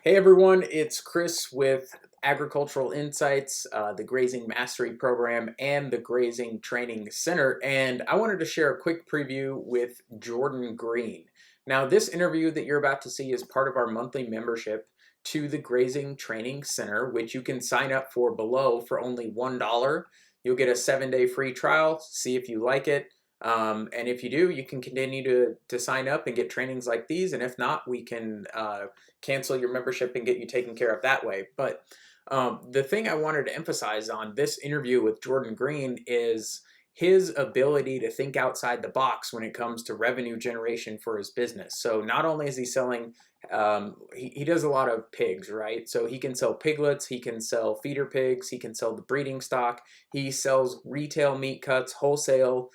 Hey everyone, it's Chris with Agricultural Insights, the Grazing Mastery Program, and the Grazing Training Center. And I wanted to share a quick preview with Jordan Green. Now, this interview that you're about to see is part of our monthly membership to the Grazing Training Center, which you can sign up for below for only $1. You'll get a 7-day free trial, see if you like it. And if you do, you can continue to sign up and get trainings like these. And if not, we can cancel your membership and get you taken care of that way. But the thing I wanted to emphasize on this interview with Jordan Green is his ability to think outside the box when it comes to revenue generation for his business. So not only is he selling, he does a lot of pigs, right? So he can sell piglets, he can sell feeder pigs, he can sell the breeding stock, he sells retail meat cuts, wholesale.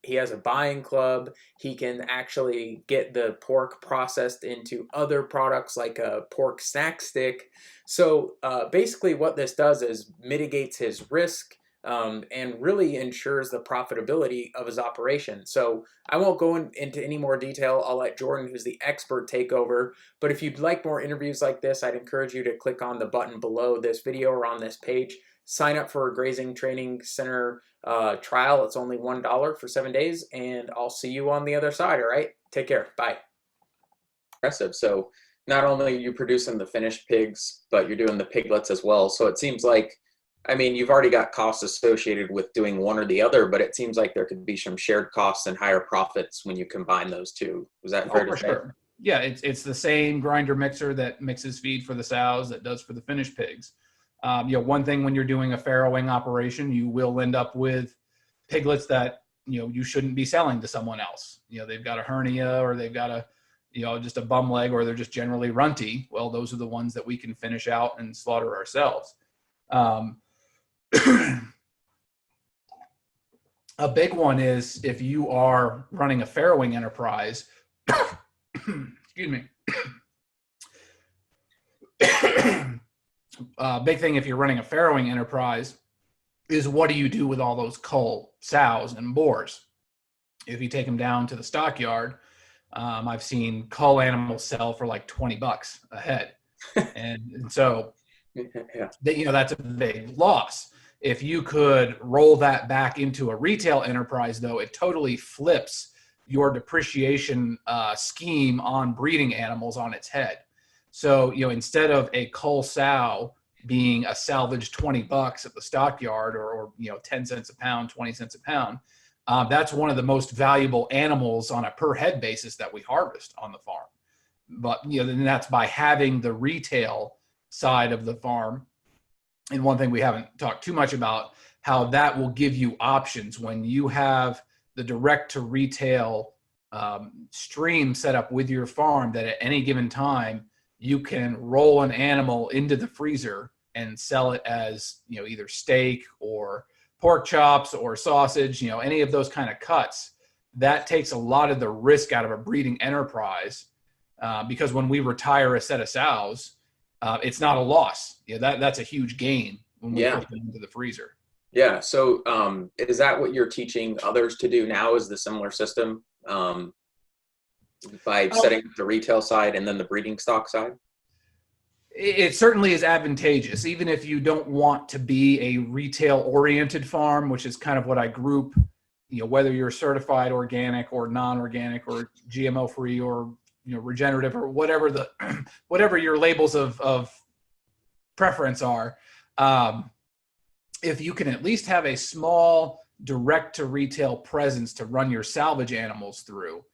He has a buying club. He can actually get the pork processed into other products like a pork snack stick. So basically what this does is mitigates his risk and really ensures the profitability of his operation. So I won't go into any more detail. I'll let Jordan, who's the expert, take over. But if you'd like more interviews like this, I'd encourage you to click on the button below this video or on this page. Sign up for a Grazing Training Center trial. It's only $1 for 7 days, and I'll see you on the other side. All right, take care. Bye. Impressive. So not only are you producing the finished pigs, but you're doing the piglets as well. So it seems like, I mean, you've already got costs associated with doing one or the other, but it seems like there could be some shared costs and higher profits when you combine those two. Was that fair to say? Sure. Yeah, it's the same grinder mixer that mixes feed for the sows that does for the finished pigs. One thing when you're doing a farrowing operation, you will end up with piglets that, you shouldn't be selling to someone else. They've got a hernia or they've got just a bum leg, or they're just generally runty. Well, those are the ones that we can finish out and slaughter ourselves. A big one is if you are running a farrowing enterprise, excuse me. Big thing if you're running a farrowing enterprise is what do you do with all those cull sows and boars? If you take them down to the stockyard, I've seen cull animals sell for like $20 a head, and so Yeah. that's a big loss. If you could roll that back into a retail enterprise, though, it totally flips your depreciation scheme on breeding animals on its head. So, instead of a cull sow being a salvaged $20 at the stockyard or 10 cents a pound, 20 cents a pound, that's one of the most valuable animals on a per head basis that we harvest on the farm. But, then that's by having the retail side of the farm. And one thing we haven't talked too much about, how that will give you options when you have the direct to retail stream set up with your farm, that at any given time, you can roll an animal into the freezer and sell it as, either steak or pork chops or sausage, any of those kind of cuts. That takes a lot of the risk out of a breeding enterprise because when we retire a set of sows, it's not a loss. That's a huge gain when we put them into the freezer. Yeah. So is that what you're teaching others to do now, is the similar system? By setting up the retail side and then the breeding stock side? It certainly is advantageous, even if you don't want to be a retail-oriented farm, which is kind of what I group, whether you're certified organic or non-organic or GMO-free or regenerative or whatever your labels of preference are. If you can at least have a small direct-to-retail presence to run your salvage animals through,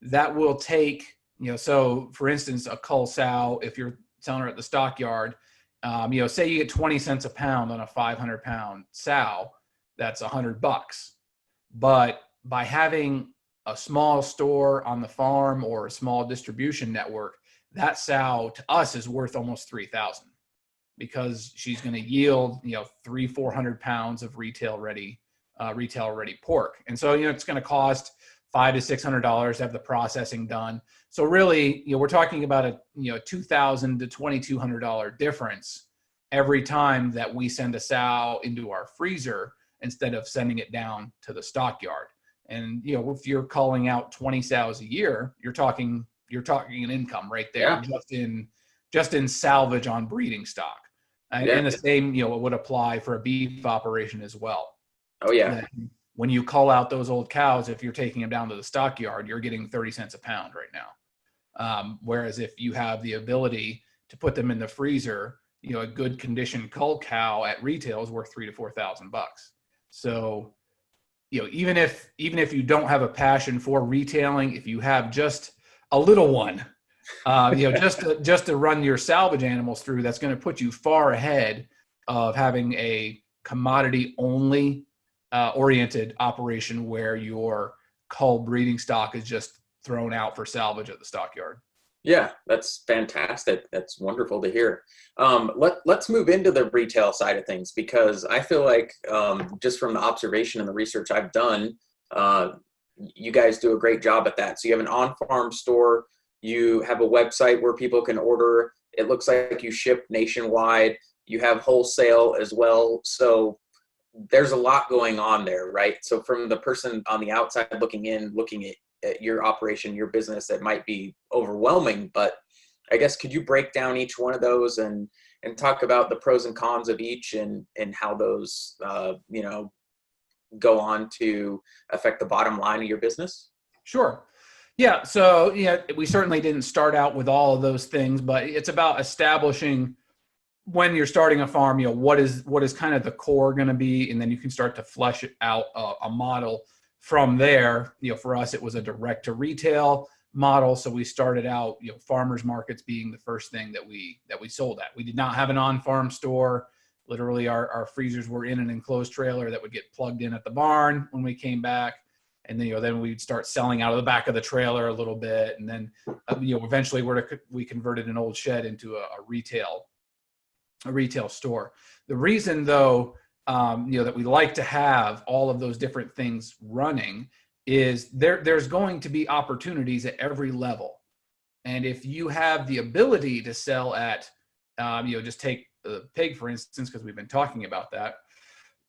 that will take, so for instance, a cull sow, if you're selling her at the stockyard, say you get 20 cents a pound on a 500-pound sow, that's $100. But by having a small store on the farm or a small distribution network, that sow to us is worth almost $3,000 because she's going to yield, 300-400 pounds of retail ready pork. And so, it's going to cost $500 to $600 to have the processing done. So really, we're talking about a $2,000 to $2,200 difference every time that we send a sow into our freezer instead of sending it down to the stockyard. And if you're calling out 20 sows a year, you're talking an income right there, just in just in salvage on breeding stock. Yeah. And the same, would apply for a beef operation as well. Oh yeah. That when you cull out those old cows, if you're taking them down to the stockyard, you're getting 30 cents a pound right now. Whereas if you have the ability to put them in the freezer, a good condition cull cow at retail is worth $3,000 to $4,000. So, even if you don't have a passion for retailing, if you have just a little one, just to run your salvage animals through, that's going to put you far ahead of having a commodity only oriented operation where your cull breeding stock is just thrown out for salvage at the stockyard. Yeah, that's fantastic. That's wonderful to hear. Let's move into the retail side of things, because I feel like just from the observation and the research I've done, you guys do a great job at that. So you have an on-farm store, you have a website where people can order. It looks like you ship nationwide. You have wholesale as well. So there's a lot going on there, right? So from the person on the outside looking in, looking at your operation, your business, that might be overwhelming, but I guess could you break down each one of those and talk about the pros and cons of each, and how those go on to affect the bottom line of your business? Sure. Yeah. So we certainly didn't start out with all of those things, but it's about establishing, when you're starting a farm, what is kind of the core going to be, and then you can start to flesh it out a model from there. For us, it was a direct to retail model. So we started out, farmers markets being the first thing that we sold at. We did not have an on-farm store. Literally our freezers were in an enclosed trailer that would get plugged in at the barn when we came back. And then, then we'd start selling out of the back of the trailer a little bit. And then, eventually we converted an old shed into a retail store. The reason though, that we like to have all of those different things running is there's going to be opportunities at every level. And if you have the ability to sell at, just take the pig, for instance, because we've been talking about that.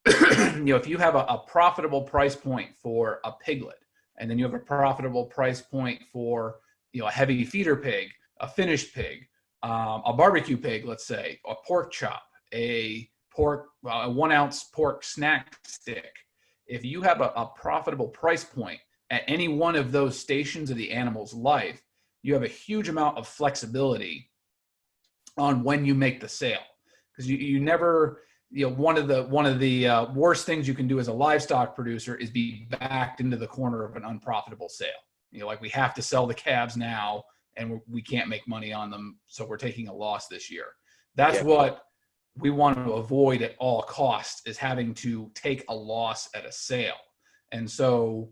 If you have a profitable price point for a piglet, and then you have a profitable price point for, a heavy feeder pig, a finished pig, a barbecue pig, let's say, a pork chop, a 1 ounce pork snack stick. If you have a profitable price point at any one of those stations of the animal's life, you have a huge amount of flexibility on when you make the sale. Because you never, one of the worst things you can do as a livestock producer is be backed into the corner of an unprofitable sale. Like we have to sell the calves now and we can't make money on them, so we're taking a loss this year. That's what we want to avoid at all costs, is having to take a loss at a sale. And so,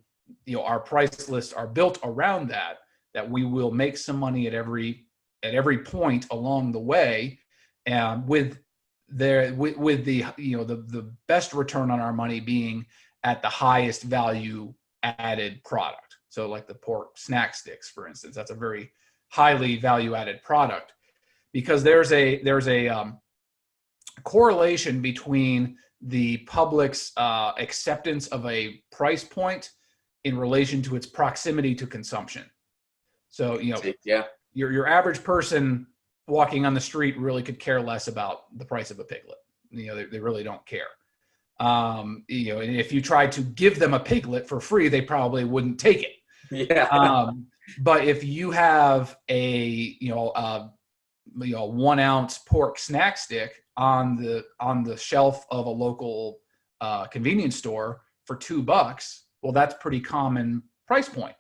our price lists are built around that we will make some money at every point along the way, with the best return on our money being at the highest value added product. So like the pork snack sticks, for instance, that's a very highly value added product, because there's a correlation between the public's acceptance of a price point in relation to its proximity to consumption. So, your average person walking on the street really could care less about the price of a piglet. They really don't care. And if you tried to give them a piglet for free, they probably wouldn't take it. Yeah. But if you have a 1 ounce pork snack stick on the shelf of a local convenience store for $2, well, that's pretty common price point.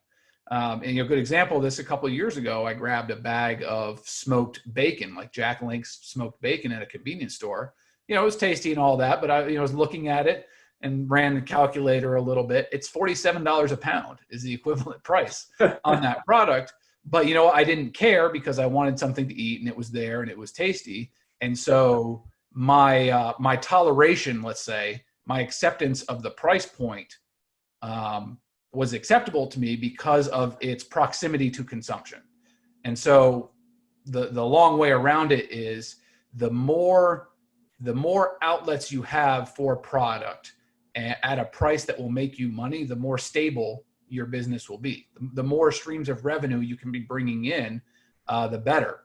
And a good example of this, a couple of years ago, I grabbed a bag of smoked bacon, like Jack Link's smoked bacon at a convenience store. It was tasty and all that, but I was looking at it and ran the calculator a little bit. It's $47 a pound is the equivalent price on that product. But I didn't care, because I wanted something to eat and it was there and it was tasty. And so my toleration, let's say, my acceptance of the price point was acceptable to me because of its proximity to consumption. And so the long way around it is the more outlets you have for product at a price that will make you money, the more stable your business will be. The more streams of revenue you can be bringing in, the better.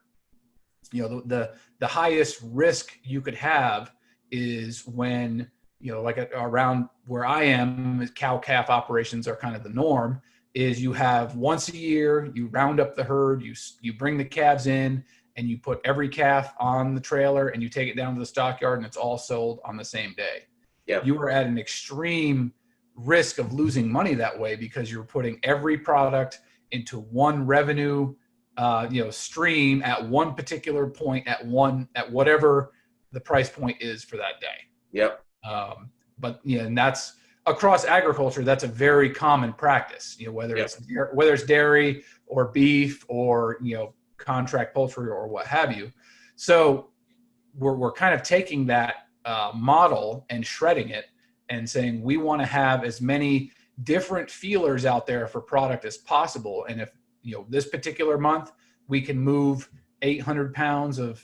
The highest risk you could have is when, like around where I am, cow calf operations are kind of the norm, is you have once a year, you round up the herd, you bring the calves in, and you put every calf on the trailer and you take it down to the stockyard, and it's all sold on the same day. Yep. You are at an extreme risk of losing money that way, because you're putting every product into one revenue stream at one particular point at whatever the price point is for that day. Yep. But and that's across agriculture. That's a very common practice. Whether it's dairy or beef or contract poultry or what have you. So we're kind of taking that model and shredding it and saying we want to have as many different feelers out there for product as possible. And if this particular month we can move 800 pounds of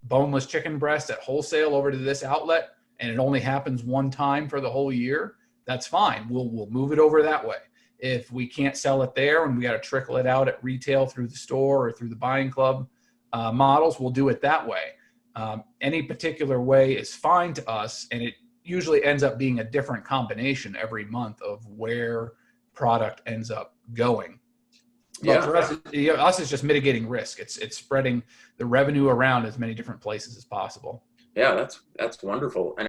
boneless chicken breast at wholesale over to this outlet, and it only happens one time for the whole year, that's fine. We'll move it over that way. If we can't sell it there and we got to trickle it out at retail through the store or through the buying club models, we'll do it that way. Any particular way is fine to us, and it usually ends up being a different combination every month of where product ends up going. But for us, it's just mitigating risk. It's spreading the revenue around as many different places as possible. Yeah, that's wonderful. And